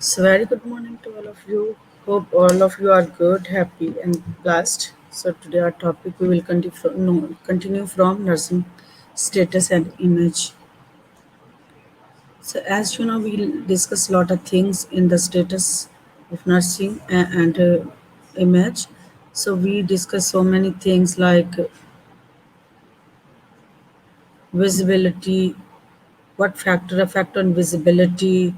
So very good morning to all of you. Hope all of you are good, happy, and blessed. So today our topic we will continue from nursing status and image. So as you know, we'll discuss a lot of things in the status of nursing and image. So we discuss so many things like visibility, what factor affect on visibility,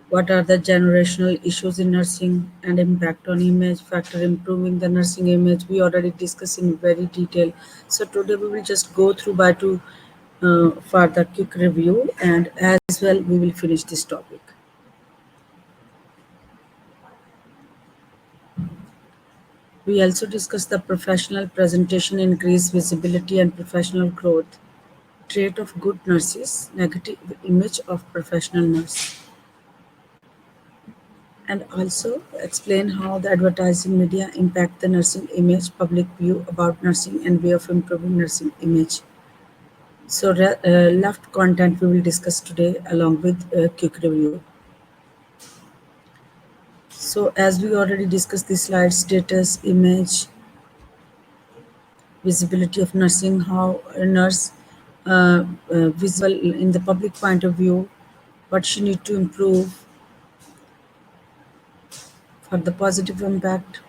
what are the generational issues in nursing and impact on image factor improving the nursing image we already discussed in very detail. So today we will just go through by two for the quick review, and as well we will finish this topic. We also discuss the professional presentation, increase visibility and professional growth, trait of good nurses, negative image of professional nurse, and also explain how the advertising media impact the nursing image, public view about nursing, and way of improving nursing image. So, left content we will discuss today along with a quick review. So, as we already discussed, the slide status, image, visibility of nursing, how a nurse visible in the public point of view, what she need to improve for the positive impact.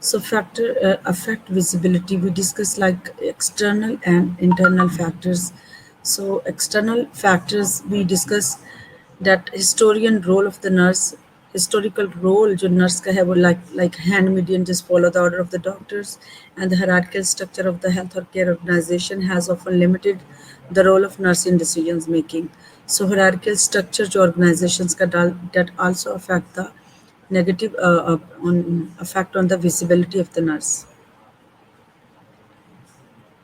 So factor affect visibility. We discuss like external and internal factors. So external factors we discuss that historian role of the nurse, historical role जो nurse का है वो like hand median just follow the order of the doctors, and the hierarchical structure of the health or care organization has often limited the role of nurse in decisions making. So hierarchical structure जो organizations का that also affect the negative on effect on the visibility of the nurse.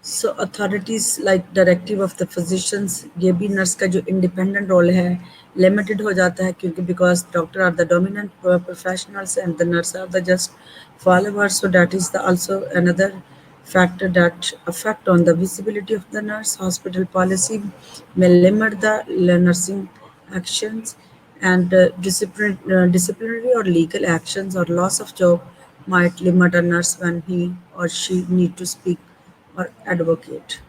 So authorities like directive of the physicians, ये भी nurse का जो independent role है limited हो जाता है क्योंकि because doctor are the dominant professionals and the nurse are the just followers. So that is the also another factor that affect on the visibility of the nurse. Hospital policy may limit the nursing actions, and disciplinary or legal actions or loss of job might limit a nurse when he or she need to speak or advocate.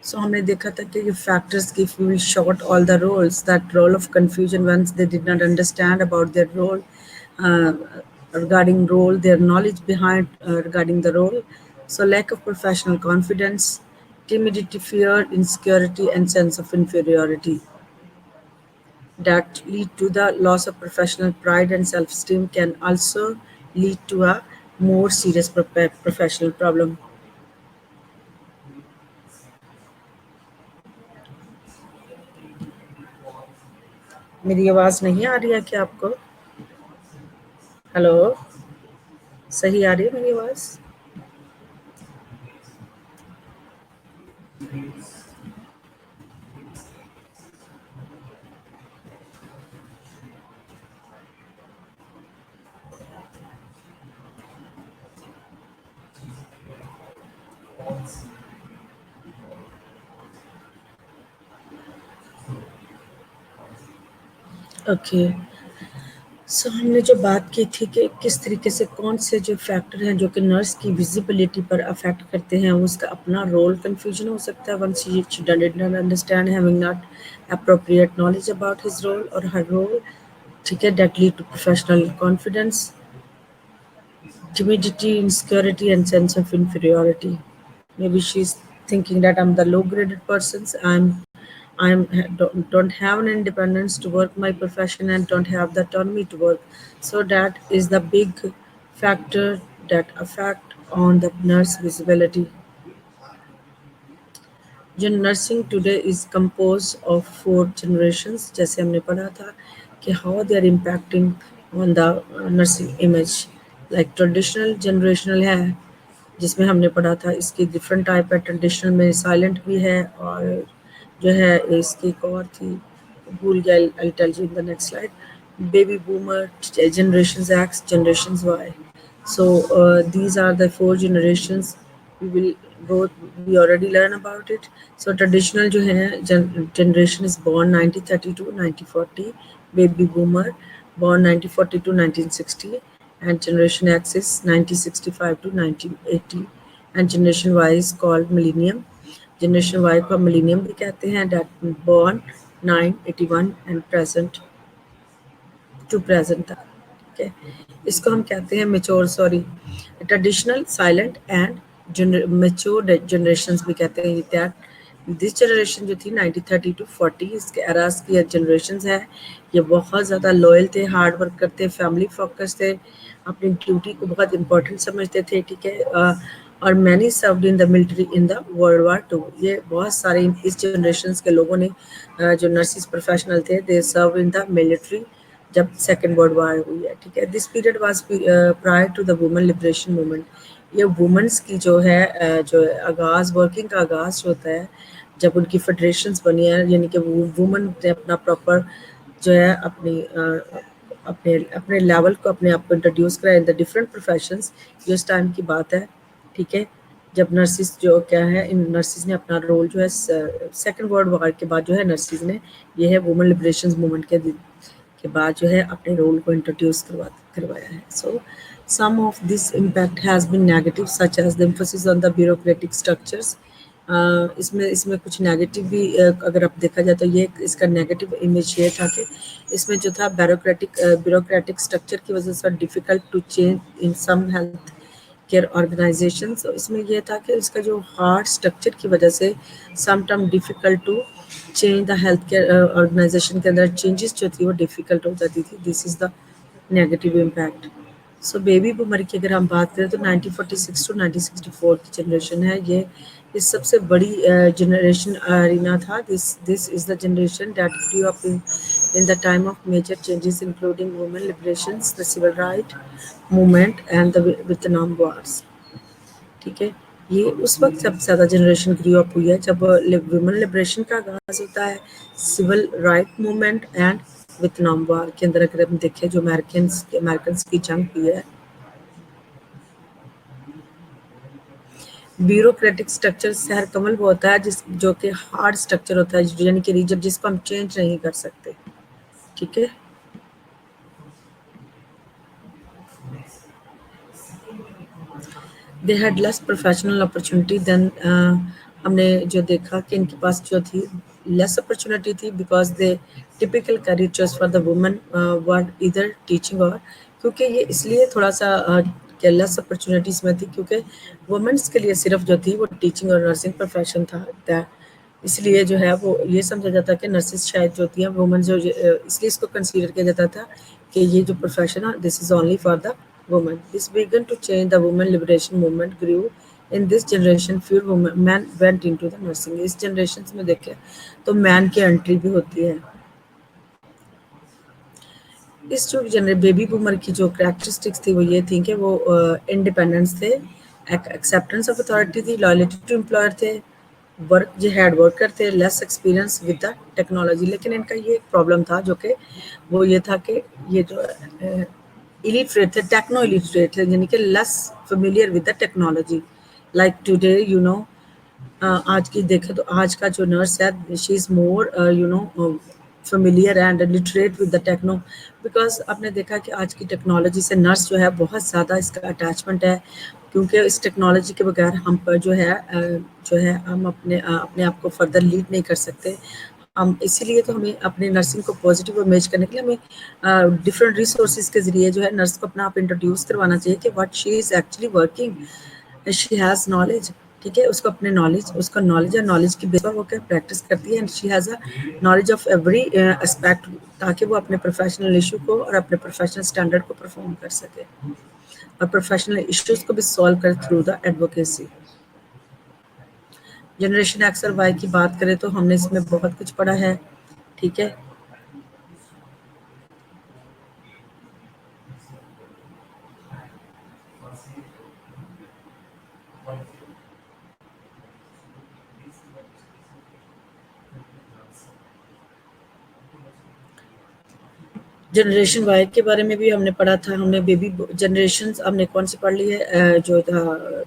So हमने देखा था कि ये factors give we short all the roles, that role of confusion once they did not understand about their role, uh, regarding role, their knowledge behind regarding the role. So lack of professional confidence, timidity, fear, insecurity, and sense of inferiority that lead to the loss of professional pride and self-esteem can also lead to a more serious professional problem. मेरी आवाज़ नहीं आ रही है क्या आपको? Hello, सही आ रही है मेरी आवाज़? ओके, सो हमने जो बात की थी कि किस तरीके से कौन से जो फैक्टर हैं जो कि नर्स की विजिबिलिटी पर अफेक्ट करते हैं, उसका अपना रोल कन्फ्यूजन हो सकता है once she did not understand, having not appropriate knowledge about his role or her role. ठीक है, that lead to professional confidence, timidity, insecurity, and sense of inferiority. Maybe she's thinking that I'm the low graded person, I'm don't have an independence to work my profession and don't have the autonomy to work. So that is the big factor that affect on the nurse visibility. जो nursing today is compose of 4 generations, जैसे हमने पढ़ा था कि how they are impacting on the nursing image. Like traditional generational है, जिसमें हमने पढ़ा था इसकी डिफरेंट टाइप है. ट्रेडिशनल में साइलेंट भी है और जो है इसकी एक और थी, भूल गया. I tell you in the next slide. Baby boomer, generation X, generation Y. So these are the 4 generations. We will go. We already learn about it. So traditional जो है generation is born 1932 1940. Baby boomer born 1942 1960, and generation X is 1965 to 1980, and generation Y is called millennium. Generation Y को millennium भी कहते हैं. That born 981 and present to present तक. ठीक है, इसको हम कहते हैं mature, sorry, traditional, silent and mature generations भी कहते हैं. दैट दिस जनरेशन जो थी 1930 to 40 इसके एरास की जनरेशंस है. ये बहुत ज़्यादा लॉयल थे, हार्ड वर्क करते, फैमिली फोकस थे, अपनी ड्यूटी को बहुत इंपॉर्टेंट समझते थे. ठीक है, और many served in the military in the world war two. ये बहुत सारे इस जनरेशन के लोगों ने जो नर्सिस प्रोफेशनल थे, they serve in the military जब सेकेंड वर्ल्ड वार हुई है. ठीक है, this period was prior to the women liberation movement. ये वुमेन्स की जो है जो आगाज़, वर्किंग का आगाज़ होता है जब उनकी फेडरेशंस बनी है, यानी कि वुमेन ने अपना प्रॉपर जो है अपने अपने लेवल को, अपने आप को इंट्रोड्यूस करा इन द डिफरेंट प्रोफेशंस. ये उस टाइम की बात है. ठीक है, जब नर्सिस जो क्या है, इन नर्सिस ने अपना रोल जो है सेकेंड वर्ल्ड वार के बाद जो है नर्सिस ने, ये है वुमेन लिबरेशन मूवमेंट के बाद जो है अपने रोल को इंट्रोड्यूस करवाया है. So some of this impact has been negative, such as the emphasis on the bureaucratic structures. इसमें कुछ नेगेटिव भी अगर आप देखा जाए तो ये इसका नेगेटिव इमेज ये था कि इसमें जो था ब्यूरोक्रेटिक स्ट्रक्चर की वजह से difficult to change in some health care organisation. तो इसमें यह था कि इसका जो हार्ड स्ट्रक्चर की वजह से some time difficult to change the health care organisation के अंदर चेंजेस जो थी वो डिफ़िकल्ट हो जाती थी. This is the negative impact. So baby boomer की अगर हम बात करें तो 1946 टू 1964 की जनरेशन है. ये सबसे बड़ी जनरेशन अरीना था. This is the generation that grew up in the time of major changes including women liberations, the civil right movement and the Vietnam wars. ठीक है, ये उस वक्त सबसे ज़्यादा जनरेशन ग्रू अप हुई है जब वुमेन लिबरेशन का आगाज़ होता है, civil right movement and Vietnam war के अंदर. अगर हम देखें जो अमेरिकन की जंग हुई है, ब्यूरोक्रेटिक स्ट्रक्चर सहर कमल वो होता है जो कि हार्ड स्ट्रक्चर होता है, यानी कि रीजन जिसको हम चेंज नहीं कर सकते. ठीक है, they had less professional opportunity then. हमने जो देखा कि इनके पास जो थी लेस अपॉर्चुनिटी थी because they typical career choice for the women were इधर टीचिंग और, क्योंकि ये इसलिए थोड़ा सा क्या लेस अपॉर्चुनिटीज़ में थी क्योंकि वुमेन्स के लिए सिर्फ जो थी वो टीचिंग और नर्सिंग प्रोफेशन था. इसलिए जो है वो ये समझा जाता है कि नर्सिस शायद जो होती हैं वुमेन जो, इसलिए इसको कंसीडर किया जाता था कि ये जो प्रोफेशन है this is only for the women. This began to change. The women liberation movement grew in this generation. Few men went into the nursing. इस generations में देखें तो man की एंट्री भी होती है. इस जो बेबी बूमर की जो कैरेक्टरिस्टिक्स थी वो ये थी कि वो इंडिपेंडेंस थे, एक्सेप्टेंस ऑफ अथॉरिटी थी, लॉयल्टी टू एम्प्लॉयर थे, वर्क जो हार्ड वर्कर थे, less experience with the technology. लेकिन इनका ये एक प्रॉब्लम था जो कि वो ये था कि ये जो इलिटरेट थे, टेक्नो इलिटरेट थे, यानी कि less familiar with the technology. Like today you know, आज की देखें तो आज का जो नर्स है she is more you know familiar and literate with the techno. Because आपने देखा कि आज की टेक्नोलॉजी से नर्स जो है बहुत ज़्यादा इसका अटैचमेंट है, क्योंकि इस टेक्नोलॉजी के बगैर हम पर जो है हम अपने आप को फर्दर लीड नहीं कर सकते. हम इसीलिए तो हमें अपने नर्सिंग को पॉजिटिव इमेज करने के लिए हमें डिफरेंट रिसोर्सेज के ज़रिए जो है नर्स को अपना आप इंट्रोड्यूस करवाना चाहिए कि what she is actually working, she has knowledge. ठीक है, उसको अपने नॉलेज, उसका नॉलेज है, नॉलेज की बेस पर वो क्या प्रैक्टिस करती है, and she has a knowledge of every aspect, ताकि वो अपने प्रोफेशनल इशू को और अपने प्रोफेशनल स्टैंडर्ड को परफॉर्म कर सके और प्रोफेशनल इश्यूज को भी सॉल्व करे through the advocacy. Generation x और वाई की बात करें तो हमने इसमें बहुत कुछ पढ़ा है, ठीक है। जनरेशन वाई के बारे में भी हमने पढ़ा था, हमने बेबी जनरेशन हमने कौन सी पढ़ ली है, जो था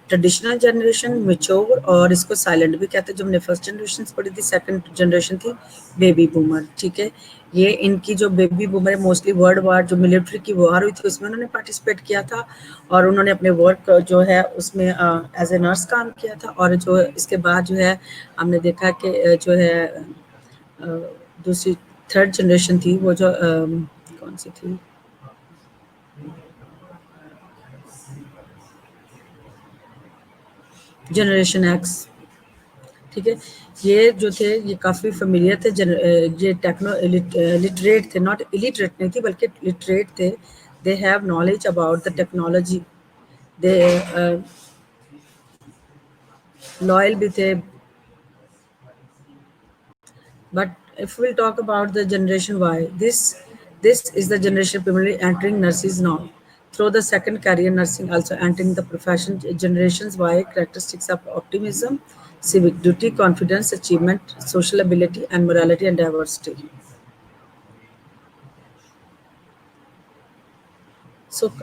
ट्रेडिशनल जनरेशन, मेच्योर, और इसको साइलेंट भी कहते हैं। जो हमने फर्स्ट जनरेशन पढ़ी थी, सेकंड जनरेशन थी बेबी बूमर, ठीक है। ये इनकी जो बेबी बूमर है, मोस्टली वर्ल्ड वार, जो मिलिट्री की वॉर हुई थी उसमें उन्होंने पार्टिसिपेट किया था, और उन्होंने अपने वर्क जो है उसमें एज ए नर्स काम किया था। और जो इसके बाद जो है हमने देखा कि जो है दूसरी थर्ड जनरेशन थी, वो जो कौन सी थी, जनरेशन एक्स, ठीक है। ये जो थे ये काफ़ी फेमिलियर थे, ये टेक्नो लिटरेट थे, नॉट इलिटरेट नहीं थी बल्कि लिटरेट थे। They have knowledge about the technology, they loyal भी थे। But if we'll talk about the generation Y, this is the generation primarily entering nurses now. Through the second career, nursing also entering the profession. Generations Y characteristics of optimism, civic duty, confidence, achievement, social ability, and morality and diversity.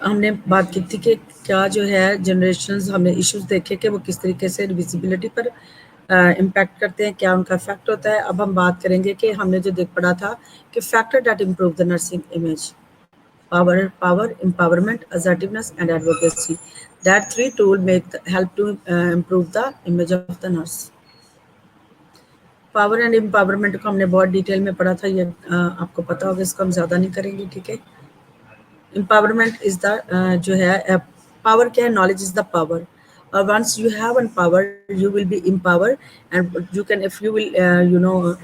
हमने बात की थी कि क्या जो है generations, हमने issues देखे कि वो किस तरीके से विजिबिलिटी पर इम्पैक्ट करते हैं, क्या उनका इफेक्ट होता है। अब हम बात करेंगे कि हमने जो देख पढ़ा था कि factor that improve the nursing image, power, empowerment, assertiveness, and advocacy. That three tool help to improve the image of the nurse. Power and empowerment को हमने बहुत डिटेल में पढ़ा था, ये आपको पता होगा, इसको हम ज़्यादा नहीं करेंगे, ठीक है। Empowerment is the जो है power क्या है, knowledge is the power. Once you have one power, you will be empowered, and you can, if you will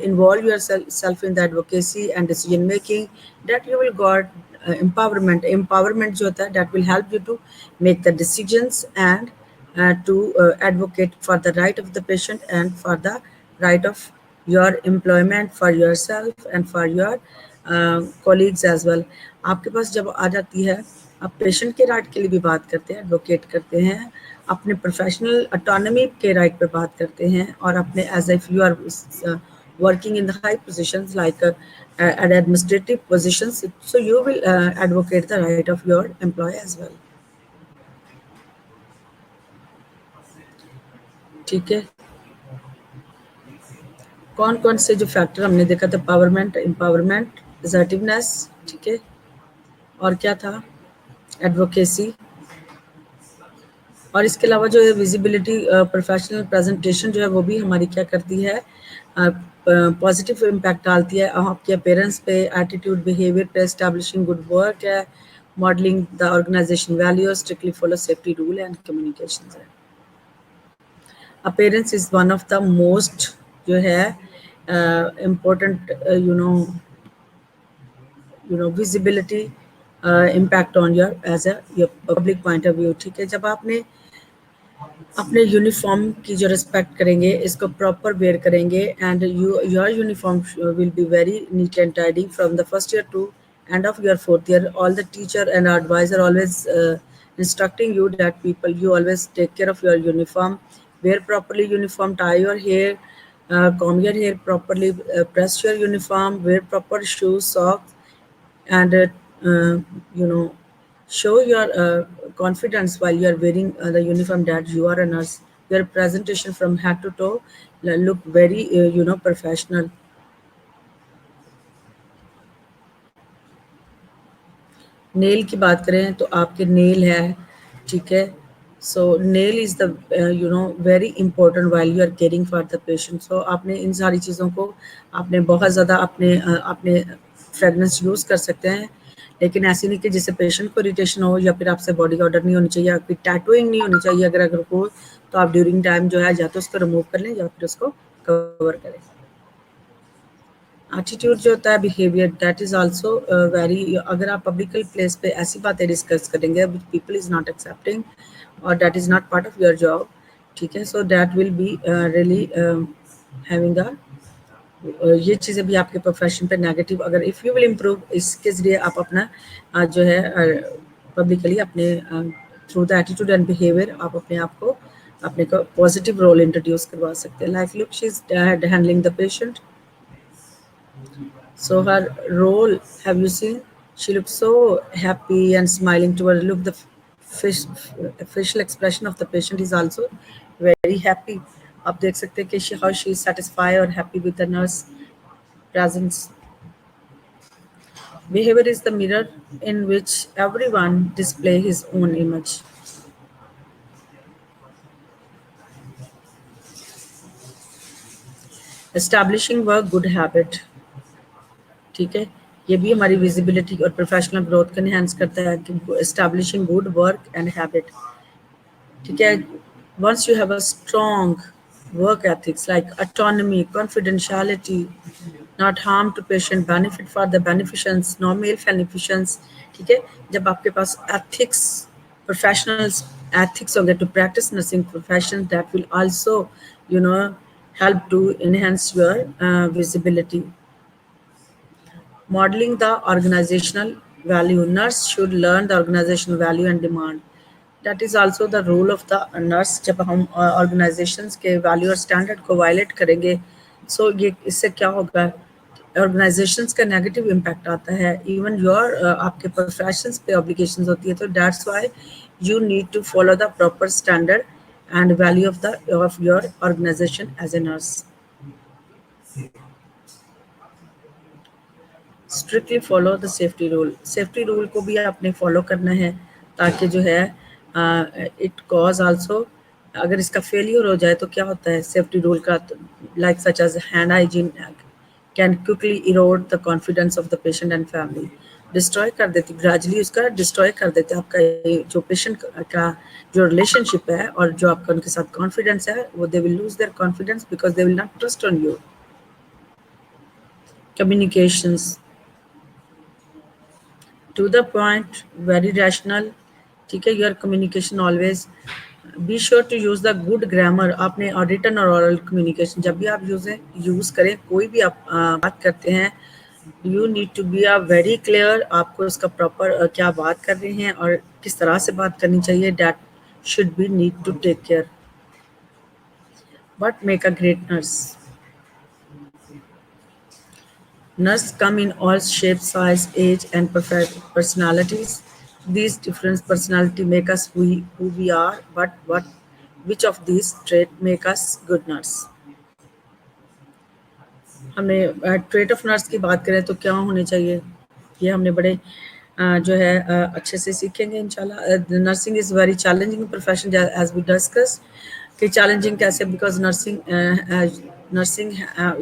involve yourself in the advocacy and decision making, that you will got empowerment. Empowerment जो होता है, that will help you to make the decisions and to advocate for the right of the patient and for the right of your employment, for yourself and for your colleagues as well. आपके पास जब आ जाती है, आप patient के right के लिए भी बात करते हैं, एडवोकेट करते हैं, अपने प्रोफेशनल ऑटोनॉमी के राइट पर बात करते हैं, और अपने as if you are working in the high positions like at administrative positions, so you will advocate the right of your employee as well, ठीक है। कौन कौन से जो फैक्टर हमने देखा था, पावरमेंट, एम्पावरमेंट, असर्टिवनेस, ठीक है, और क्या था, एडवोकेसी, और इसके अलावा जो है विजिबिलिटी, प्रोफेशनल प्रेजेंटेशन जो है वो भी हमारी क्या करती है, पॉजिटिव इम्पैक्ट डालती है आपके अपीयरेंस पे, एटीट्यूड, बिहेवियर पे, एस्टैब्लिशिंग गुड वर्क है, modelling the organisation values, strictly follow safety rule and communication है। Appearance is one of the most जो है important visibility impact on your as a public point of view, ठीक है। जब आपने अपने यूनिफॉर्म की जो रिस्पेक्ट करेंगे, इसको प्रॉपर वेयर करेंगे, and your uniform will be very neat and tidy from the first year to end of your fourth year. All the teacher and advisor always instructing you that people, you always take care of your uniform, wear properly uniform, tie your hair, comb your hair properly, press your uniform, wear proper shoes, socks, and you know show your confidence while you are wearing the uniform that you are a nurse. Your presentation from head to toe look very professional. Nail की बात करें तो आपके nail है, ठीक है। So nail is the very important while you are caring for the patient. So आपने इन सारी चीज़ों को आपने बहुत ज़्यादा अपने फ्रेगनेंस यूज़ कर सकते हैं, लेकिन ऐसी नहीं कि जिससे पेशेंट को इरिटेशन हो या फिर आपसे बॉडी ऑर्डर नहीं होनी चाहिए या फिर टैटूइंग नहीं होनी चाहिए। अगर हो तो आप ड्यूरिंग टाइम जो है या तो उसको रिमूव कर लें या फिर उसको कवर करें। एटीट्यूड जो होता है behaviour, that is also very, अगर आप पब्लिक प्लेस पे ऐसी बातें डिस्कस करेंगे which people is not accepting और that is not part of your job, ठीक है, so that will be really having a, ये चीज़ें भी आपके प्रोफेशन पे नेगेटिव, अगर इफ़ यू विल इम्प्रूव, इसके ज़रिए आप अपना जो है पब्लिकली अपने through the attitude and behaviour आप अपने आप को अपने को पॉजिटिव रोल इंट्रोड्यूस करवा सकते हैं। Like look she is handling the patient, so her role, have you seen? She looks so happy and smiling toward, look, the fish, facial expression of the patient is also very happy. आप देख सकते हैं कि how she is satisfied or happy with the nurse presence. Behavior is the mirror in which everyone display his own image. Establishing work good habit, ठीक है, ये भी हमारी विजिबिलिटी और प्रोफेशनल ग्रोथ को एनहांस करता है कि establishing good work and habit, ठीक है। Once you have a strong work ethics like autonomy, confidentiality, not harm to patient, benefit for the beneficiaries, no malfeasance, ठीक है। जब आपके पास एथिक्स, प्रोफेशनल्स एथिक्स होंगे to practise nursing profession, that will also you know help to enhance your visibility. Modeling the organizational value. Nurse should learn the organizational value and demand. That is also the role of the nurse. जब हम organizations के value और standard को violate करेंगे, so ये इससे क्या होगा? Organizations का negative impact आता है. Even your आपके professions पे obligations होती है. तो that's why you need to follow the proper standard and value of your organization as a nurse. Strictly follow the safety rule, safety rule को भी आपने फॉलो करना है ताकि जो है इट कॉज आल्सो, अगर इसका फेलियर हो जाए तो क्या होता है सेफ्टी रूल का, like such as hand hygiene can quickly erode the confidence of the patient and family, destroy कर देती, ग्रेजुअली उसका डिस्ट्रॉय कर देते आपका जो पेशेंट का जो रिलेशनशिप है और जो आपका उनके साथ कॉन्फिडेंस है, वो they will lose their confidence because they will not trust on you. Communications to the point, very rational, ठीक है. Your communication always be sure to use the good grammar. आपने written और oral communication जब भी आप use करें, कोई भी आप बात करते हैं, you need to be a very clear. आपको उसका proper क्या बात कर रहे हैं और किस तरह से बात करनी चाहिए, that should be need to take care. What make a great nurse? Nurses come in all shapes, size, age, and personalities. These different personality make us who we are. But which of these traits make us good nurse? हमने trait of nurse की बात करें तो क्या होने चाहिए, ये हमने बड़े जो है अच्छे से सीखेंगे इंशाल्लाह. Nursing is very challenging profession as we discuss. कि चैलेंजिंग कैसे, because nursing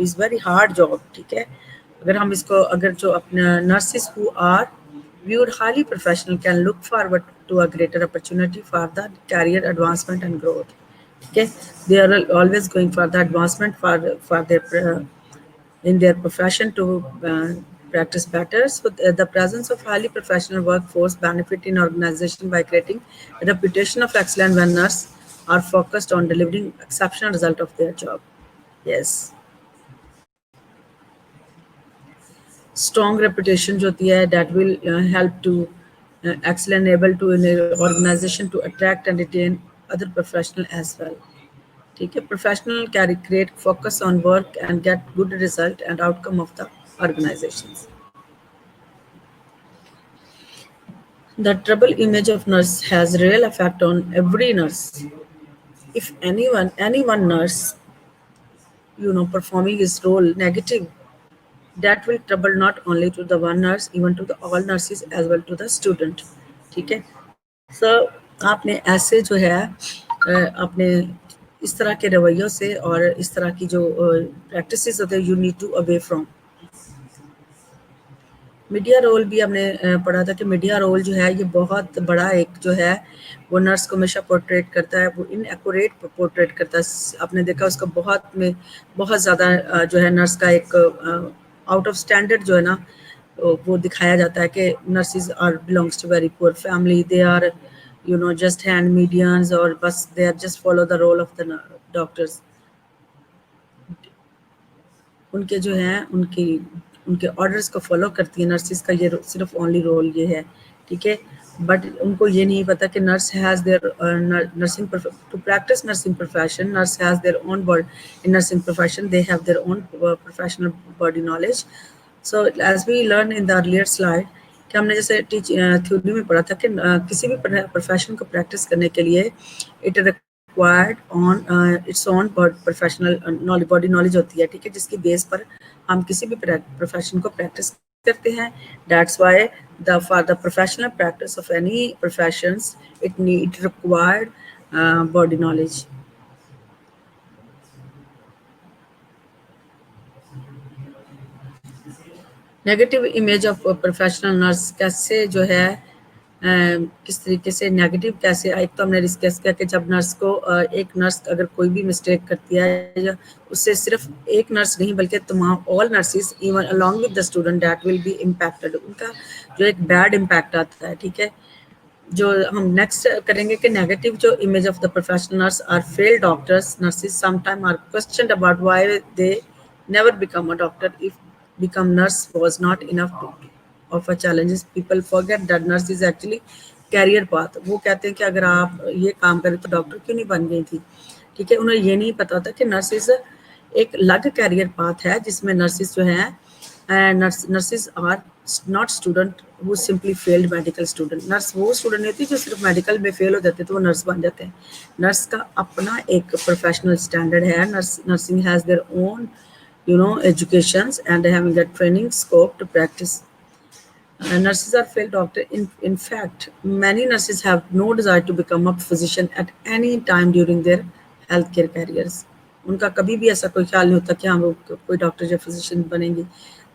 is very hard job, ठीक है. अगर हम इसको अगर जो अपने nurses who are viewed highly professional can look forward to a greater opportunity for the career advancement and growth. Okay, they are always going for the advancement for their in their profession to practice better. So the presence of highly professional workforce benefit in organization by creating a reputation of excellence when nurses are focused on delivering exceptional result of their job. Yes. Strong reputation जो होती है that will help to excellent able to in a organization to attract and retain other professional as well. ठीक है, professional carry create focus on work and get good result and outcome of the organizations. The trouble image of nurse has real effect on every nurse. If anyone nurse performing his role negative, that will trouble not only to the one nurse, even to the all nurses as well to the student. ठीक है, so आपने ऐसे जो है अपने इस तरह के रवैयों से और इस तरह की जो प्रैक्टिसेस होते हैं, you need to away from. Media role भी हमने पढ़ा था कि मीडिया रोल जो है ये बहुत बड़ा एक जो है वो नर्स को हमेशा पोर्ट्रेट करता है, वो इनएक्यूरेट पोर्ट्रेट करता है। आपने देखा उसका बहुत ज़्यादा जो है नर्स का एक आउट ऑफ स्टैंडर्ड जो है ना वो दिखाया जाता है कि nurses are belongs to very poor family, they are just handmaidens, और बस they are just follow the role of the doctors. उनके जो हैं उनके ऑर्डर्स को फॉलो करती है नर्सिस का, ये सिर्फ ओनली रोल ये है, ठीक है। बट उनको ये नहीं पता कि nurse has their nursing to practise nursing profession, nurse has their own body in nursing profession, they have their own professional body knowledge. So as we learn in the earlier slide कि हमने जैसे theory में पढ़ा था कि किसी भी profession को प्रैक्टिस करने के लिए it required on its own professional knowledge, body knowledge होती है, ठीक है, जिसकी बेस पर हम किसी भी प्रोफेशन को प्रैक्टिस करते हैं। That's why for the professional practice of any professions it required body knowledge. Negative image of professional nurse कैसे जो है किस तरीके से नेगेटिव कैसे, एक तो हमने डिस्कस किया कि जब नर्स को एक नर्स अगर कोई भी मिस्टेक करती है, या उससे सिर्फ एक नर्स नहीं बल्कि तमाम all nurses even along with the student that will be impacted, उनका जो एक बैड इम्पैक्ट आता है, ठीक है। जो हम नेक्स्ट करेंगे कि नेगेटिव जो image of the professional nurse are fail doctors, nurses sometime are questioned about why they never become a doctor if become nurse was not enough to of a challenges, people forget that nurse is actually career path। वो कहते हैं कि अगर आप ये काम करें तो डॉक्टर क्यों नहीं बन गई थी, ठीक है। उन्हें ये नहीं पता होता कि नर्सिस एक अलग कैरियर पाथ है जिसमें नर्सिस जो है नर्सिस आर नॉट स्टूडेंट वो simply failed medical student. Nurse वो स्टूडेंट नहीं होती जो सिर्फ मेडिकल में फेल हो जाते तो वो नर्स बन जाते हैं। नर्स का अपना एक प्रोफेशनल स्टैंडर्ड है, nursing has their own educations and having a training scope to practice। Nurses are failed doctor. In fact, many nurses have no desire to become a physician at any time during their healthcare careers। उनका कभी भी ऐसा कोई ख्याल नहीं होता कि हाँ वो कोई डॉक्टर या फिजिशियन बनेंगे।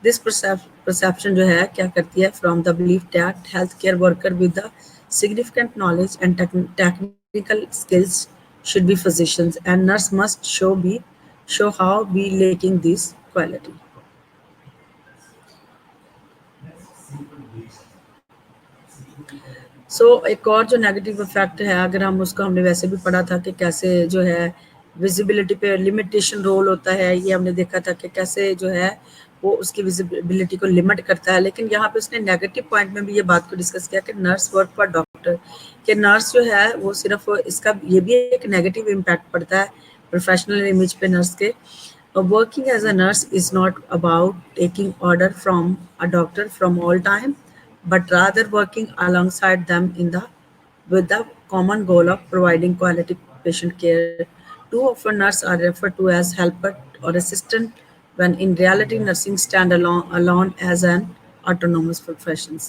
दिस परसेप्शन जो है क्या करती है, from the belief that health care worker with the significant knowledge and technical skills should be physicians, and nurse must show how be lacking this quality। एक और जो नेगेटिव इफेक्ट है, अगर हम उसको हमने वैसे भी पढ़ा था कि कैसे जो है विजिबिलिटी पे लिमिटेशन रोल होता है, ये हमने देखा था कि कैसे जो है वो उसकी विजिबिलिटी को लिमिट करता है। लेकिन यहाँ पे उसने नेगेटिव पॉइंट में भी ये बात को डिस्कस किया कि नर्स वर्क फॉर डॉक्टर, कि नर्स जो है वो सिर्फ इसका ये भी एक नेगेटिव इम्पैक्ट पड़ता है प्रोफेशनल इमेज पे नर्स के। Working as a nurse is not about taking order from a doctor from all time, but rather working alongside them with the common goal of providing quality patient care। Too often nurses are referred to as helper or assistant, when in reality nursing stand alone as an autonomous profession।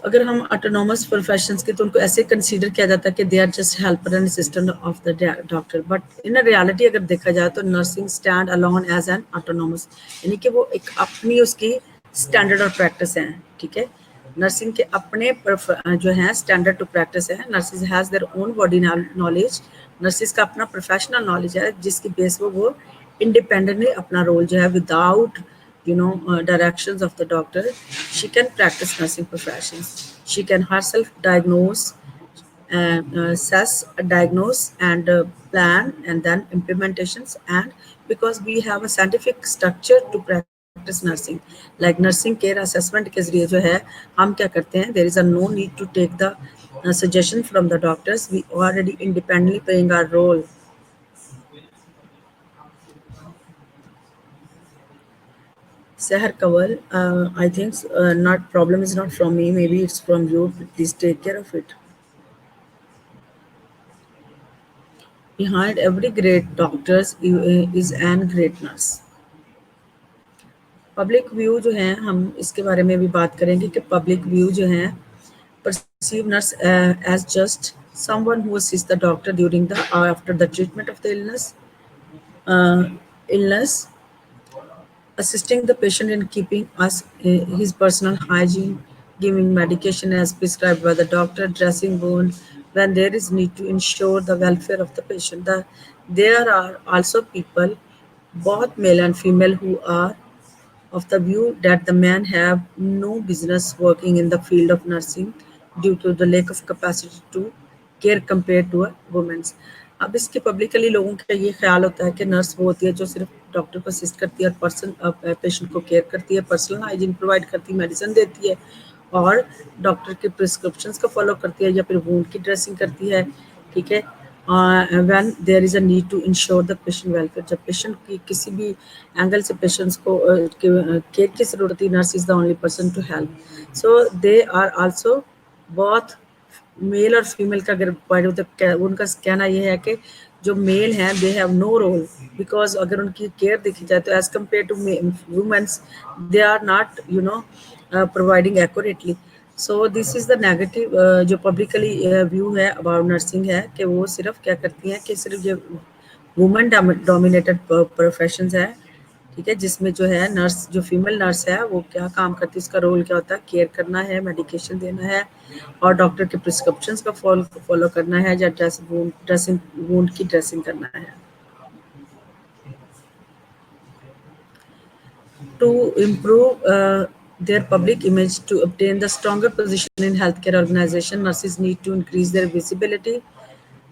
अगर हम autonomous professions के तो उनको ऐसे consider किया जाता है कि they are just helper and assistant of the doctor, but in reality अगर देखा जाए तो nursing stand alone as an autonomous, यानी कि वो एक अपनी उसकी स्टैंडर्ड और प्रैक्टिस है, ठीक है। नर्सिंग के अपने जो है स्टैंडर्ड टू प्रैक्टिस है। Nurses has their own body knowledge, nurses का अपना प्रोफेशनल नॉलेज है जिसकी बेस पर वो इंडिपेंडेंटली अपना रोल जो है without directions of the doctor, she can practice nursing professions। She can herself diagnose and plan and then implementations, and because we have a scientific structure to practice nursing, like nursing care assessment के जरिए जो है हम क्या करते हैं, there is a no need to take the suggestion from the doctors, we already independently playing our role। Seher Kawal, I think not problem is not from me. Maybe it's from you. Please take care of it। Behind every great doctor is an great nurse। Public view जो है हम इसके बारे में भी बात करेंगे कि पब्लिक व्यू जो है perceive nurse as just someone who assists the doctor during the after the treatment of the illness। assisting the patient in keeping his personal hygiene, giving medication as prescribed by the doctor, dressing wound when there is need to ensure the welfare of the patient. There are also people, both male and female, who are of the view that the men have no business working in the field of nursing due to the lack of capacity to care compared to a women's. अब इसके publicly लोगों का ये ख्याल होता है कि nurse वो होती है जो सिर्फ डॉक्टर को असिस्ट करती है और पेशेंट को केयर करती है, पर्सनल हाइजीन प्रोवाइड करती है, मेडिसिन देती है और डॉक्टर के प्रिस्क्रिप्शंस को फॉलो करती है या फिर वूंड की ड्रेसिंग करती है, ठीक है। When there is a need to ensure the patient welfare, जब पेशेंट की किसी भी एंगल से पेशेंट्स को केयर की ज़रूरत होती है, nurse is the only person to help. So they are also बहुत मेल और फीमेल का अगर पॉइंट उनका कहना ये है कि जो मेल हैं they have no role, because अगर उनकी केयर देखी जाए तो as compare to women's they are not providing accurately. So this is the negative जो पब्लिकली व्यू है अबाउट नर्सिंग है कि वो सिर्फ क्या करती हैं कि सिर्फ ये वुमेन डोमिनेटेड प्रोफेशन है, ठीक है, जिसमें जो है नर्स, जो फीमेल नर्स है वो क्या काम करती है, उसका रोल क्या होता है, केयर करना है, मेडिकेशन देना है और डॉक्टर के प्रिस्क्रिप्शंस का फॉलो करना है या ड्रेसिंग वुंड की ड्रेसिंग करना है। To improve their public image, to obtain the stronger position in healthcare organization, nurses need to increase their visibility.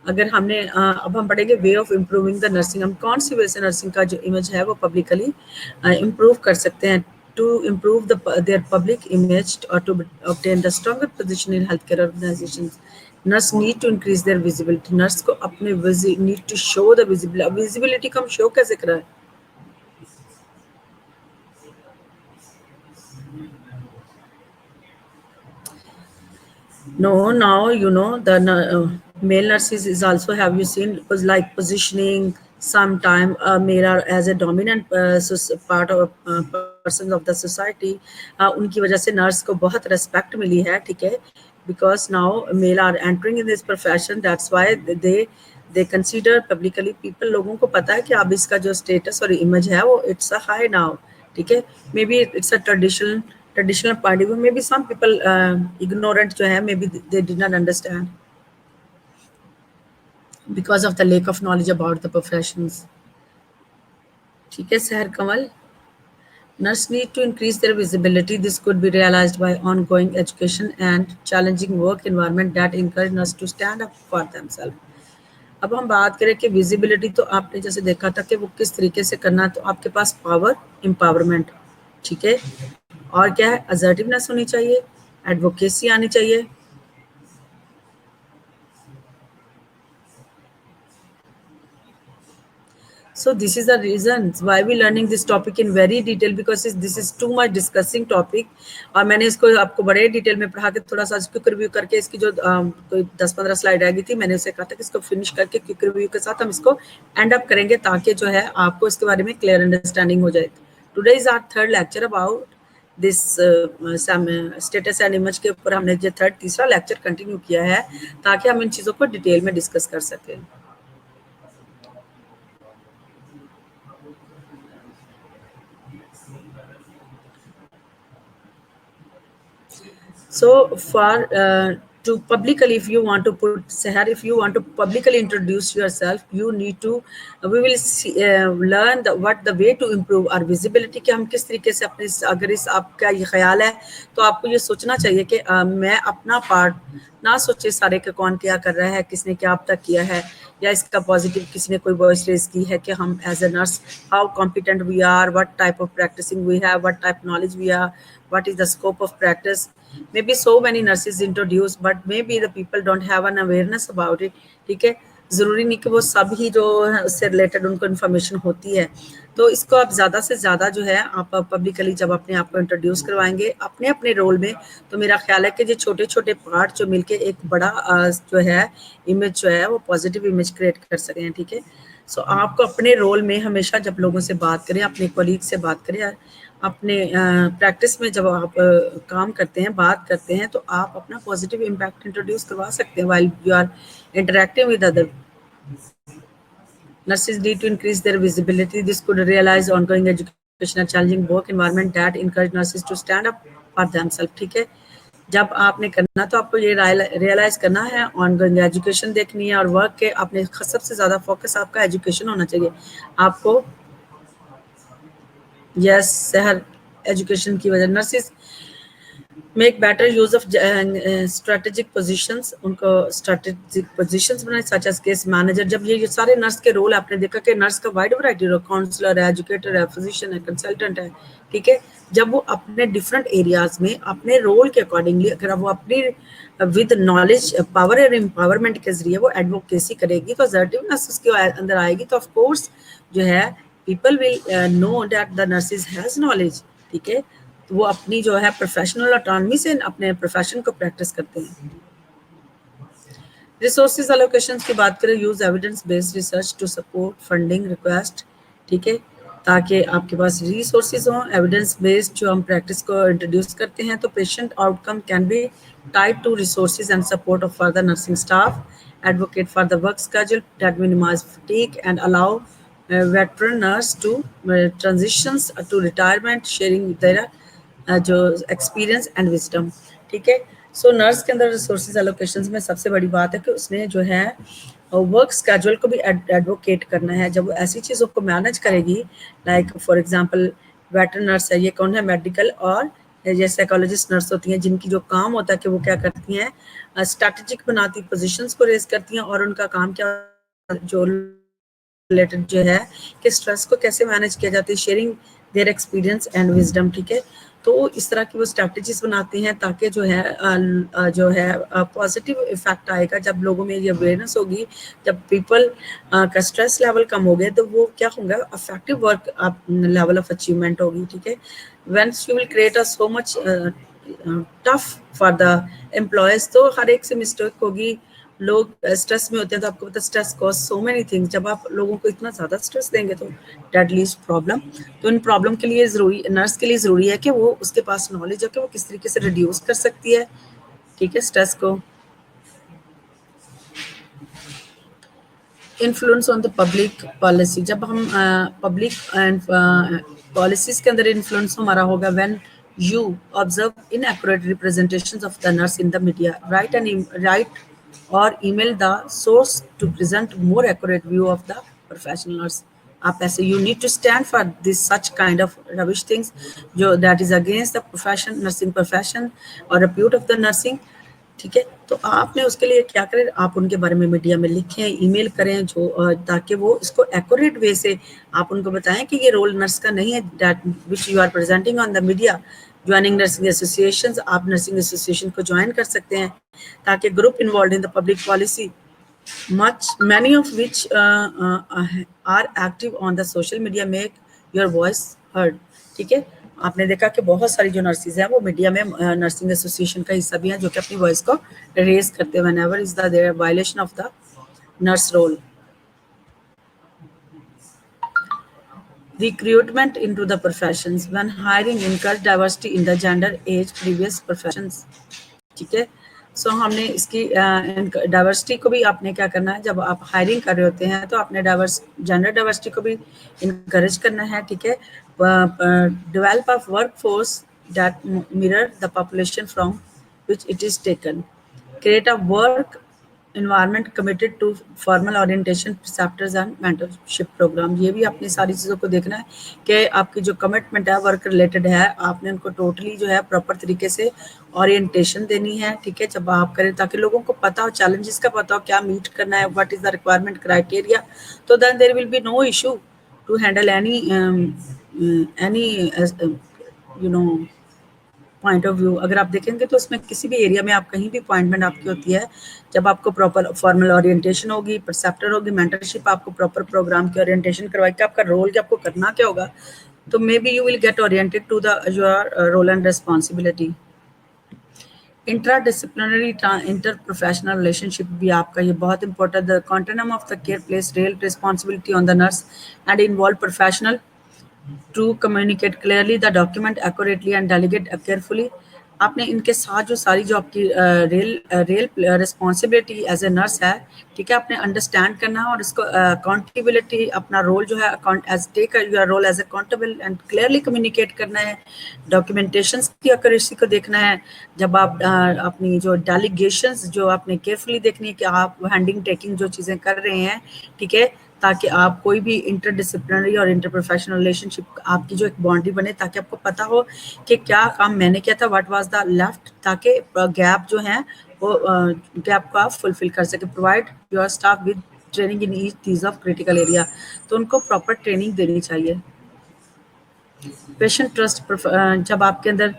अगर हमने अब हम पढ़ेंगे way of improving the nursing, हम कौन सी वे से नर्सिंग का जो इमेज है वो पब्लिकली इम्प्रूव कर सकते हैं। To improve their public image और to obtain the stronger position in health care organisation, nurse need to increase their visibility. Nurse को अपने need to show the visibility को हम शो कैसे करें? No, now you know the male nurses is also, have you seen, was like positioning sometime male are as a dominant part of person of the society, उनकी वजह से nurse को बहुत respect मिली है, ठीक है, because now male are entering in this profession, that's why they consider publicly, people, लोगों को पता है कि अब इसका जो status और image है वो it's a high now, ठीक है, maybe it's a traditional point of view, maybe some people ignorant जो है, maybe they did not understand because of the lack of knowledge about the professions, ठीक है सहर कमल। Nurse need to increase their visibility. This could be realized by ongoing education and challenging work environment that encourage nurse to stand up for themselves. अब हम बात करें कि visibility, तो आपने जैसे देखा था कि वो किस तरीके से करना, तो आपके पास पावर, एम्पावरमेंट, ठीक है, और क्या है, असर्टिवनेस होनी चाहिए, एडवोकेसी आनी चाहिए। So this is the reasons why we learning this topic in very detail, because this is too much discussing topic, और मैंने इसको आपको बड़े डिटेल में पढ़ा के थोड़ा सा क्विक रिव्यू करके इसकी जो कोई 10-15 स्लाइड रह गई थी, मैंने उसे कहा था कि इसको फिनिश करके क्विक रिव्यू के साथ हम इसको एंड अप करेंगे ताकि जो है आपको इसके बारे में क्लियर अंडरस्टैंडिंग हो जाए। Today is our third lecture about this status and image के ऊपर हमने जो तीसरा लेक्चर कंटिन्यू किया है ताकि हम इन चीज़ों को डिटेल में डिस्कस कर सकें। So for to publicly, if you want to put Sahar, if you want to publicly introduce yourself, you need to we will learn what the way to improve our visibility, कि हम किस तरीके से अपने, अगर इस आपका ये ख्याल है तो आपको ये सोचना चाहिए कि मैं अपना पार्ट ना सोचे सारे के कौन क्या कर रहा है, किसने क्या अब तक किया है, या इसका पॉजिटिव किसी ने कोई वॉइस रेज की है कि हम as a nurse how competent we are, what type of practising we have, what type knowledge we are, what is the scope of practice. Maybe so many nurses introduced, but maybe the people don't have an awareness about it, ठीक है, ज़रूरी नहीं कि वो सब ही जो है उससे रिलेटेड उनको इन्फॉर्मेशन होती है। तो इसको आप ज़्यादा से ज़्यादा जो है आप पब्लिकली जब अपने आप को इंट्रोड्यूस करवाएंगे अपने अपने रोल में, तो मेरा ख्याल है कि ये छोटे छोटे पार्ट जो मिलके एक बड़ा जो है इमेज जो है वो पॉजिटिव इमेज क्रिएट कर सकें, ठीक है। सो आपको अपने रोल में हमेशा जब लोगों से बात करें, अपने कॉलीग से बात करें, अपने प्रैक्टिस में जब आप काम करते हैं, बात करते हैं, तो आप अपना पॉजिटिव इम्पैक्ट इंट्रोड्यूस करवा सकते हैं while you are interacting with other. Nurses need to increase their visibility. This could realize ongoing education a challenging work environment that encourage nurses to stand up for themselves. ठीक है, जब आपने करना तो आपको ये रियलाइज करना है, ऑनगोइंग एजुकेशन देखनी है और वर्क के आपने सबसे ज़्यादा फोकस आपका एजुकेशन होना चाहिए आपको। यस शहर एजुकेशन की वजह nurses make better use of strategic positions, उनको स्ट्रेटेजिक पोजीशंस बनाए सच एज केस मैनेजर। जब ये सारे नर्स के रोल आपने देखा कि नर्स का वाइड वैरायटी रोल, काउंसलर है, एजुकेटर है, फिजिशियन है, कंसल्टेंट है, ठीक है। जब वो अपने डिफरेंट एरियाज में अपने रोल के अकॉर्डिंगली अगर वो अपनी विद नॉलेज पावर और एम्पावरमेंट के जरिए वो एडवोकेसी करेगी तो असर्टिवनेस उसके अंदर आएगी, तो ऑफ कोर्स जो है people will know that the nurses has knowledge, ठीक है। तो वो अपनी जो है प्रोफेशनल ऑटोनॉमी से अपने प्रोफेशन को प्रैक्टिस करते हैं। रिसोर्सेज एलोकेशन की बात करें, use evidence based research to support funding request, ठीक है, ताकि आपके पास रिसोर्सेज हों एविडेंस बेस्ड जो हम प्रैक्टिस को इंट्रोड्यूस करते हैं। तो patient outcome can be tied to resources and support of for the nursing staff, advocate for the work schedule that minimize fatigue and allow veteran nurse to transitions to retirement, sharing their जो experience and wisdom, ठीक है। So nurse के अंदर resources allocations में सबसे बड़ी बात है कि उसने जो है वर्क स्केड्यूल को भी एडवोकेट करना है। जब वो ऐसी चीज़ों को मैनेज करेगी, like for example veteran nurse है, ये कौन है, मेडिकल और ये साइकोलॉजिस्ट नर्स होती हैं जिनकी जो काम होता है कि वो क्या करती हैं, स्ट्रैटेजिक बनाती, पोजीशंस को रेज करती हैं और उनका काम क्या जो रिलेटेड जो है कि स्ट्रेस को कैसे मैनेज किया जाता है, sharing their experience and wisdom, ठीक है। तो इस तरह की वो स्ट्रैटेजीज बनाती हैं ताकि जो है पॉजिटिव इफेक्ट आएगा जब लोगों में ये अवेयरनेस होगी, जब पीपल का स्ट्रेस लेवल कम हो गए तो वो क्या होगा, effective work level of achievement होगी, ठीक है। Once you will create a so much tough for the employees, तो हर एक से मिस्टेक होगी, लोग स्ट्रेस में होते हैं, तो आपको पता stress cause so many things. जब आप लोगों को इतना ज़्यादा स्ट्रेस देंगे तो डेट लीड्स प्रॉब्लम। तो इन प्रॉब्लम के लिए ज़रूरी, नर्स के लिए ज़रूरी है कि वो उसके पास नॉलेज है कि वो किस तरीके से रिड्यूस कर सकती है, ठीक है, स्ट्रेस को। Influence on the public policy, जब हम पब्लिक एंड पॉलिसीज के अंदर इन्फ्लुएंस हमारा होगा when you observe inaccurate representations of the nurse in the media, write or email the source to present more accurate view of the professional nurse। आप ऐसे you need to stand for this such kind of rubbish things जो that is against the profession, nursing profession or repute of the nursing, ठीक है। तो आपने उसके लिए क्या करें, आप उनके बारे में मीडिया में लिखें, ईमेल करें, जो ताकि वो इसको एक्यूरेट वे से आप उनको बताएं कि ये रोल नर्स का नहीं है, that which you are presenting on the media. Joining nursing associations, आप नर्सिंग एसोसिएशन को ज्वाइन कर सकते हैं ताकि group involve in the public policy many of which are active on the social media make your voice heard, ठीक है। आपने देखा कि बहुत सारी जो नर्सेज हैं वो मीडिया में नर्सिंग एसोसिएशन का हिस्सा भी हैं जो कि अपनी वॉइस को रेज करते हैं whenever is the there violation of the nurse role। Recruitment into the professions, when hiring encourage diversity in the gender, age, previous professions, ठीक है। सो हमने इसकी डाइवर्सिटी को भी आपने क्या करना है, जब आप हायरिंग कर रहे होते हैं तो आपने जेंडर डाइवर्सिटी को भी इनकरेज करना है, ठीक है। Develop of work force that mirror the population from which it is taken, create a work environment committed to formal orientation, preceptors and mentorship program। ये भी अपनी सारी चीज़ों को देखना है कि आपकी जो कमिटमेंट है वर्क रिलेटेड है, आपने उनको टोटली जो है प्रॉपर तरीके से ओरिएंटेशन देनी है, ठीक है, जब आप करें ताकि लोगों को पता हो, चैलेंजेस का पता हो, क्या मीट करना है, what is the requirement criteria, तो then there will be no issue to handle any you know point of view. अगर आप देखेंगे तो उसमें किसी भी एरिया में आप कहीं भी अपॉइंटमेंट आपकी होती है, जब आपको प्रॉपर फॉर्मल ओरिएंटेशन होगी, परसेप्टर होगी, मेंटरशिप, आपको प्रॉपर प्रोग्राम की ओरिएंटेशन करवाई कि आपका रोल क्या, आपको करना क्या होगा, तो maybe you will get oriented to the your role and responsibility. Intradisciplinary inter professional relationship भी आपका ये बहुत important, the continuum of the care place real responsibility on the nurse and involve professional to communicate clearly, the document accurately and delegate carefully, आपने इनके साथ जो सारी जो आपकी real responsibility as a nurse है, ठीक है, आपने अंडरस्टैंड करना है और इसको अकाउंटेबिलिटी अपना रोल जो है account as take your role as accountable and clearly communicate करना है। डॉक्यूमेंटेशन की एक्यूरेसी को देखना है। जब आप अपनी जो डेलीगेशंस जो आपने केयरफुली देखनी है कि आप हैंडिंग टेकिंग जो चीज़ें कर रहे हैं, ठीक है, ताकि आप कोई भी इंटरडिसिप्लिनरी और इंटरप्रोफेशनल रिलेशनशिप आपकी जो एक बाउंड्री बने, ताकि आपको पता हो कि क्या काम मैंने किया था, व्हाट वाज द लेफ्ट, ताकि गैप जो है वो गैप को आप फुलफिल कर सके। Provide your staff with training in each चीज ऑफ क्रिटिकल एरिया, तो उनको प्रॉपर ट्रेनिंग देनी चाहिए। पेशेंट ट्रस्ट जब आपके अंदर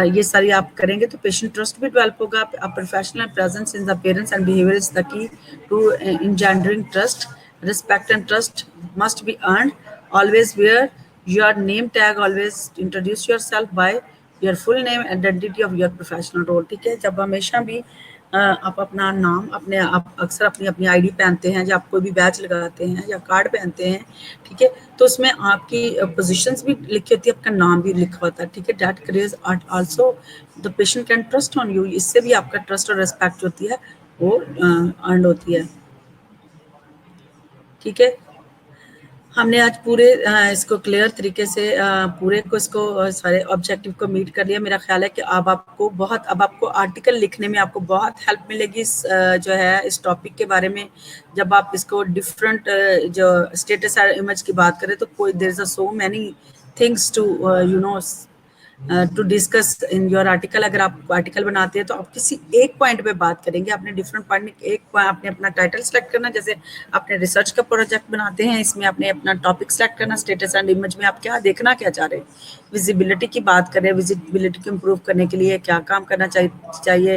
ये सारी आप करेंगे तो पेशेंट ट्रस्ट भी डेवलप होगा। Professional presence in the parents and behaviour is the key to engendering trust. Respect and trust must be earned. Always wear your name tag. Always introduce yourself by your full name, identity of your professional role। ठीक है, जब हमेशा भी आप अपना नाम अपने आप अक्सर अपनी अपनी आईडी पहनते हैं, या आप कोई भी बैच लगाते हैं या कार्ड पहनते हैं, ठीक है, तो उसमें आपकी पोजीशंस भी लिखी होती है, आपका नाम भी लिखा होता है, ठीक है। That creates also the patient can trust on you. इससे भी आपका ट्रस्ट और रिस्पेक्ट होती है वो अर्न होती है, ठीक है। हमने आज पूरे इसको क्लियर तरीके से पूरे को इसको सारे ऑब्जेक्टिव को मीट कर लिया। मेरा ख्याल है कि अब आपको आर्टिकल लिखने में आपको बहुत हेल्प मिलेगी इस जो है इस टॉपिक के बारे में। जब आप इसको डिफरेंट जो स्टेटस इमेज की बात करें, तो कोई there is so many things to you know to discuss in your article. अगर आप आर्टिकल बनाते हैं तो आप किसी एक पॉइंट पे बात करेंगे, आपने डिफरेंट पॉइंट में एक आपने अपना टाइटल सेलेक्ट करना, जैसे आपने रिसर्च का प्रोजेक्ट बनाते हैं, इसमें आपने अपना टॉपिक सेलेक्ट करना, स्टेटस एंड इमेज में आप क्या देखना क्या चाह रहे हैं, विजिबिलिटी की बात कर रहे हैं, विजिबिलिटी को इम्प्रूव करने के लिए क्या काम करना चाहिए,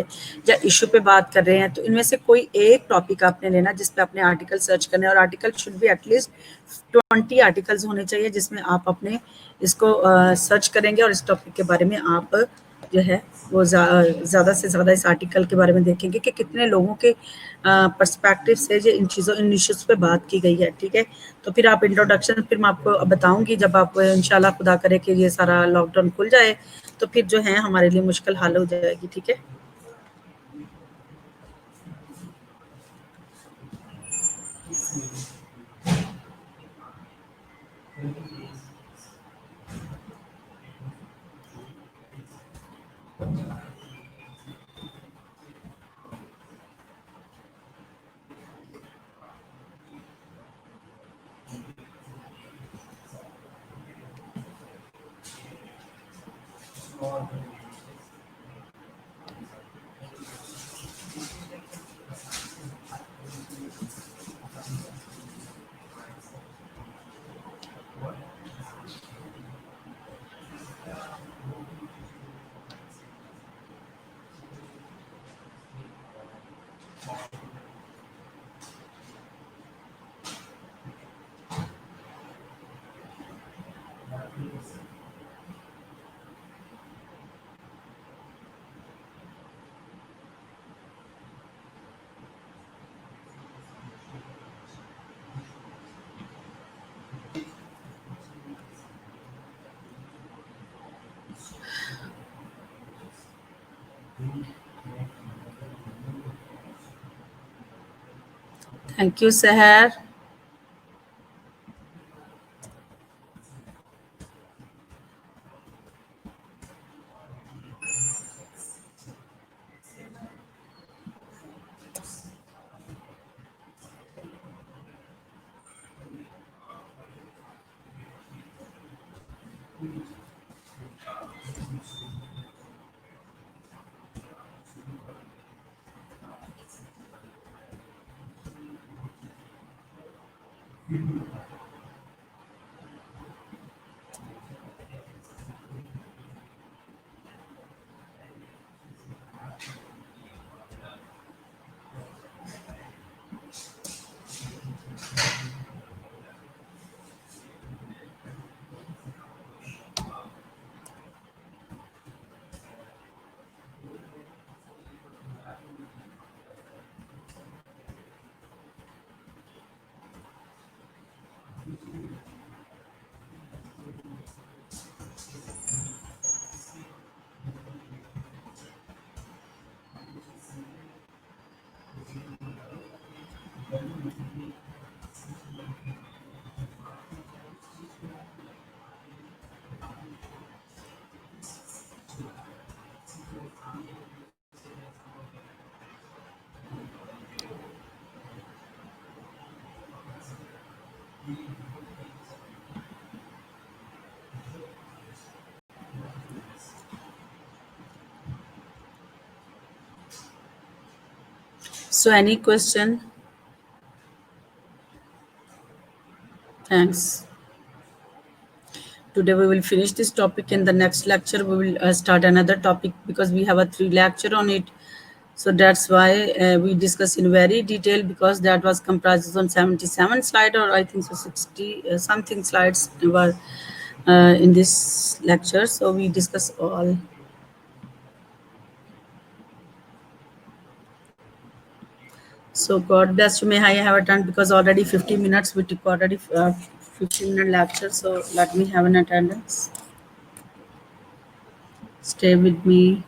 या इशू पे बात कर रहे हैं, तो इनमें से कोई एक टॉपिक आपने लेना जिस पे आपने आर्टिकल सर्च करना है। और article should be at least 20 articles होने चाहिए जिसमें आप अपने इसको सर्च करेंगे और इस टॉपिक के बारे में आप जो है वो ज़्यादा से ज़्यादा इस आर्टिकल के बारे में देखेंगे कि कितने लोगों के पर्सपेक्टिव से जो इन इश्यूज़ पे बात की गई है, ठीक है। तो फिर आप इंट्रोडक्शन फिर मैं आपको बताऊंगी जब आप इंशाल्लाह खुदा करे कि ये सारा लॉकडाउन खुल जाए, तो फिर जो है हमारे लिए मुश्किल हल हो जाएगी, ठीक है। थैंक यू सहर। So any question? Thanks. Today we will finish this topic. In the next lecture we will start another topic because we have a 3 lecture on it. So that's why we discuss in very detail, because that was comprised on 77 slide, or I think so 60 something slides were in this lecture. So we discuss all. So God bless you. May I have a turn, because already 50 minutes we took already 15-minute lecture. So let me have an attendance. Stay with me.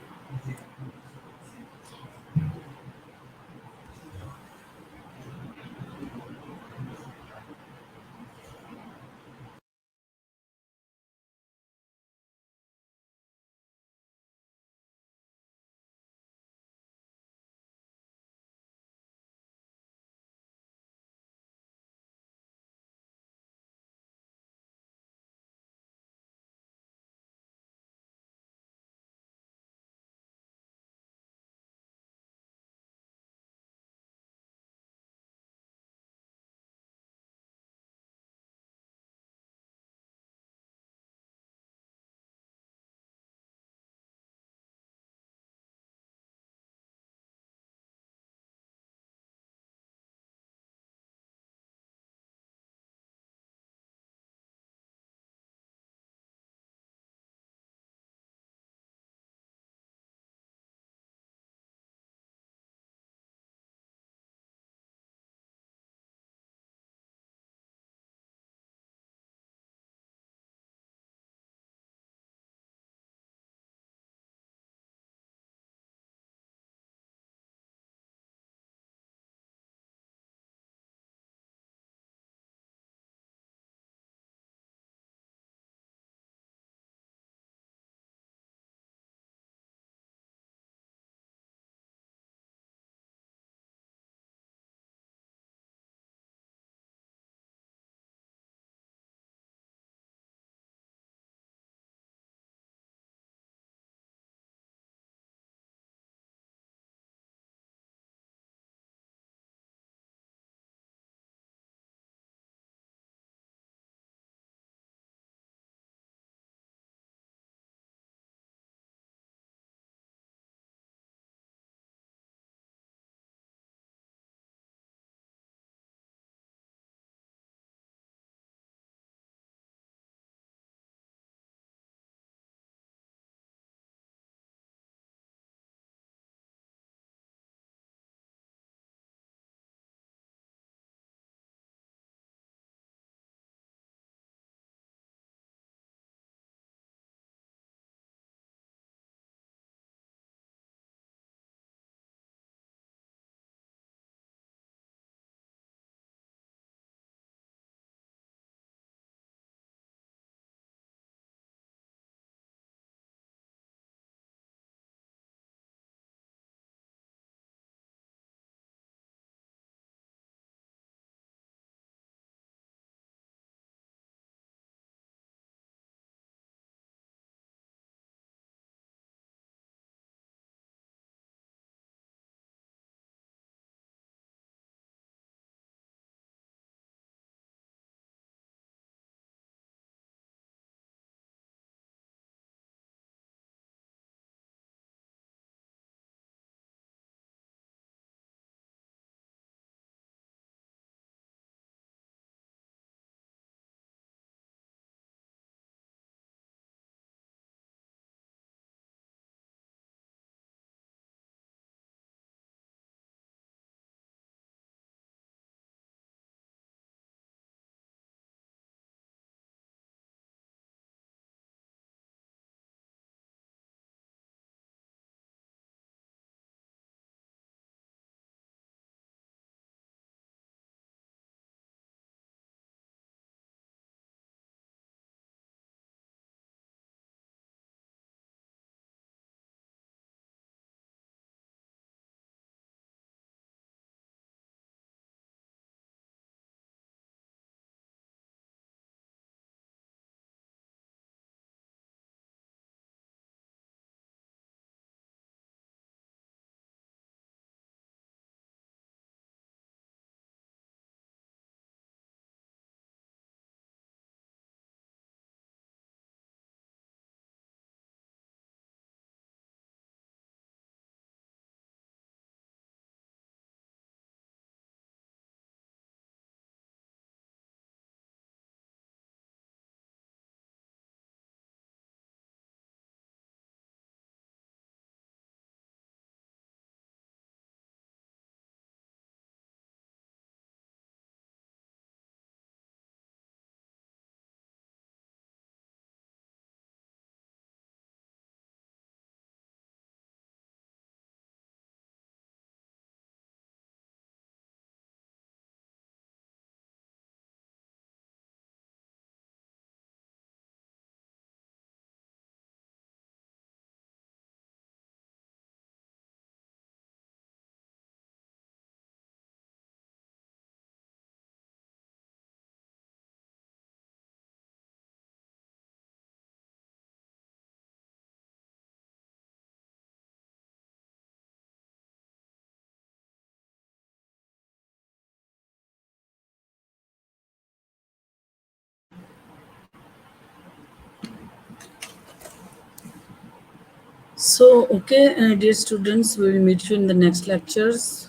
So, okay, dear students, we will meet you in the next lectures.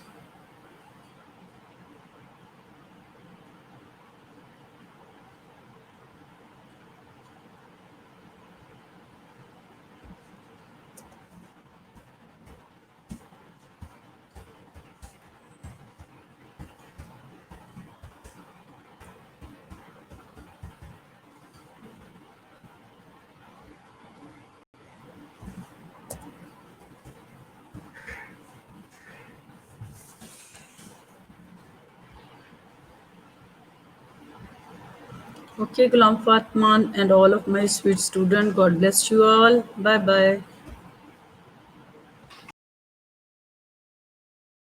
Okay, Gulam Fatman and all of my sweet students, God bless you all. Bye bye.